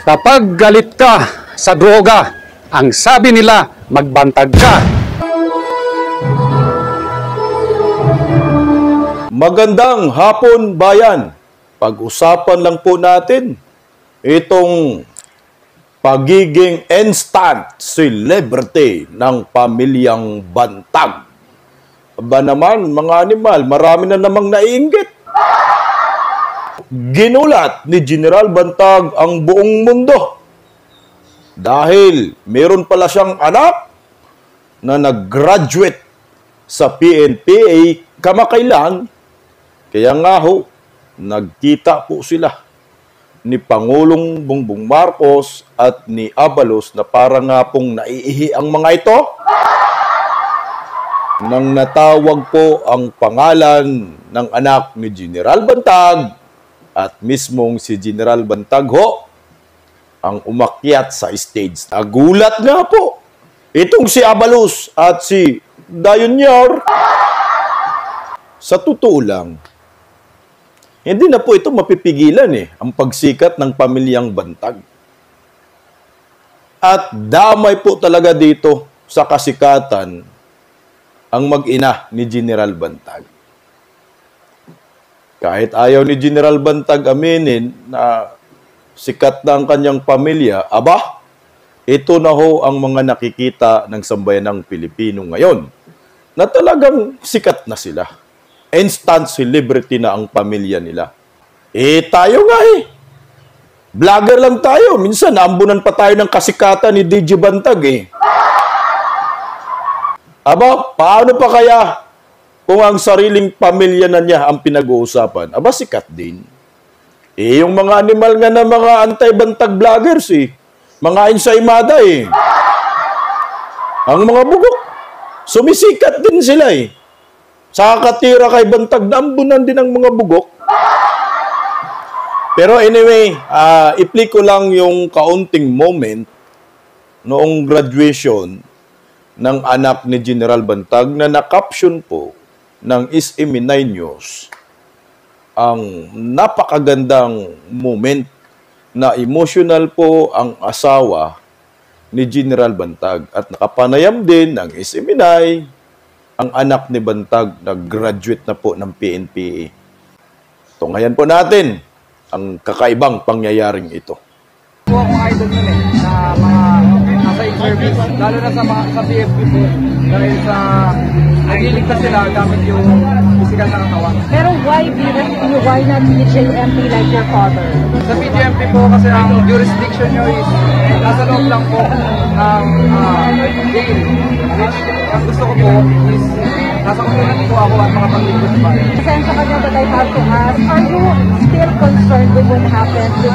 Kapag galit ka sa droga, ang sabi nila, magbantag ka. Magandang hapon, bayan. Pag-usapan lang po natin itong pagiging instant celebrity ng pamilyang Bantag. Aba naman, mga animal, marami na namang naiinggit. Ginulat ni General Bantag ang buong mundo dahil meron pala siyang anak na nag-graduate sa PNPA kamakailan. Kaya nga ho, nagkita po sila ni Pangulong Bongbong Marcos at ni Abalos na para nga pong naiihi ang mga ito nang natawag po ang pangalan ng anak ni General Bantag at mismong si General Bantag ho ang umakyat sa stage. Nagulat nga po itong si Abalos at si Dayonyar. Sa totoo lang, hindi na po ito mapipigilan ang pagsikat ng pamilyang Bantag. At damay po talaga dito sa kasikatan ang mag-ina ni General Bantag. Kahit ayaw ni General Bantag aminin na sikat na ang kanyang pamilya, aba, ito na ho ang mga nakikita ng sambayanang Pilipino ngayon na talagang sikat na sila. Instant celebrity na ang pamilya nila. Tayo nga vlogger lang tayo. Minsan, naambunan pa tayo ng kasikatan ni DJ Bantag Aba, paano pa kaya kung ang sariling pamilya na niya ang pinag-uusapan? Aba, sikat din. Yung mga animal nga na mga anti-Bantag vloggers mga ensaymada Ang mga bugok, sumisikat din sila Sa katira kay Bantag, naambunan din ang mga bugok. Pero anyway, i-play ko lang yung kaunting moment noong graduation ng anak ni General Bantag na na-caption po ng SME9 News. Ang napakagandang moment na emotional po ang asawa ni General Bantag at nakapanayam din ng SME9 ang anak ni Bantag na graduate na po ng PNPA. Tunghayan po natin ang kakaibang pangyayaring ito. Po akong idol nun na mga nasa in-service, lalo na sa PFP po, dahil sa nagliligtas sila gamit yung physical na katawan. Pero why not PJMP like your father? Sa PJMP po kasi ang jurisdiction nyo is nasa loob lang po ng jail, which ang gusto ko po is nasa kulungan po ako at mga paglingkod sa bayan. Pasensya ka na, but I have to ask, are you still concerned with what happened to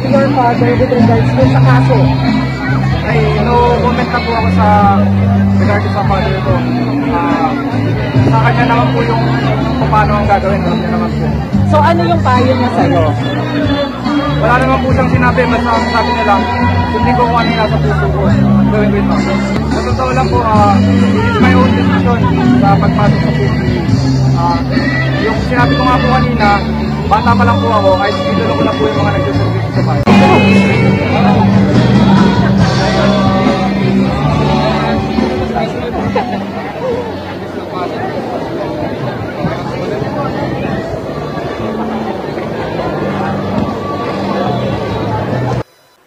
your father with regards to sa kaso? Ay, no comment na po ako sa regards sa father ko. Sa kanya naman po yung kung paano ang gagawin, alam niya naman po. So ano yung payo niya sa'yo? Wala naman po siyang sinabi, basta sabi niya lang, hindi ko kung ano yung nasa puso ko. Gawin ko ito. Sa totoo lang po, it is my own decision sa pagpasok sa PNP. Yung sinabi ko nga po kanina, bata pa lang po ako, kahit idolo ko lang po yung mga nag-service sa bayan.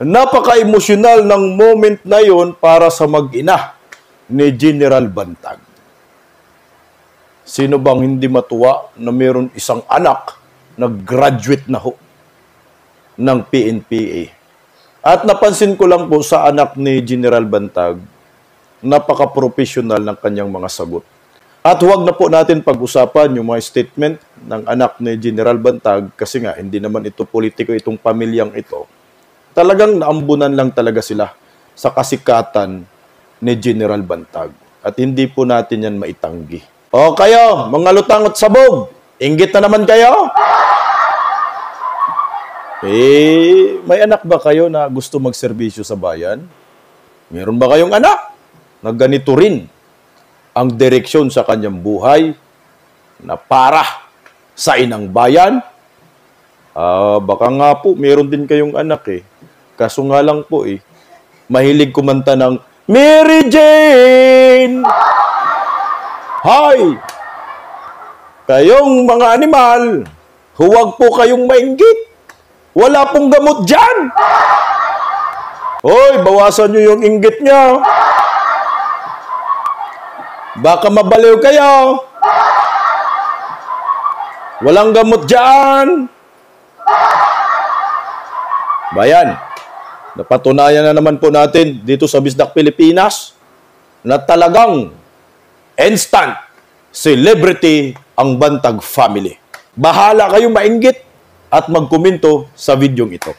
Napaka-emosyonal ng moment na yon para sa mag-ina ni General Bantag. Sino bang hindi matuwa na mayroon isang anak na graduate na ho ng PNPA? At napansin ko lang po sa anak ni General Bantag, napaka-professional ng kanyang mga sagot. At huwag na po natin pag-usapan yung mga statement ng anak ni General Bantag kasi nga hindi naman ito politiko itong pamilyang ito. Talagang naambunan lang talaga sila sa kasikatan ni General Bantag. At hindi po natin yan maitanggi. O kayo, mga lutangot sabog, inggit na naman kayo? May anak ba kayo na gusto magserbisyo sa bayan? Meron ba kayong anak na ganito rin ang direksyon sa kanyang buhay na para sa inang bayan? Baka nga po, meron din kayong anak Kaso nga lang po mahilig kumanta ng Mary Jane! Hay! Kayong mga animal, huwag po kayong mainggit. Wala pong gamot dyan. Hoy, bawasan nyo yung inggit nyo. Baka mabaliw kayo. Walang gamot dyan. Bayan, napatunayan na naman po natin dito sa Bisdak Pilipinas na talagang instant celebrity ang Bantag family. Bahala kayong mainggit at magkomento sa videong ito.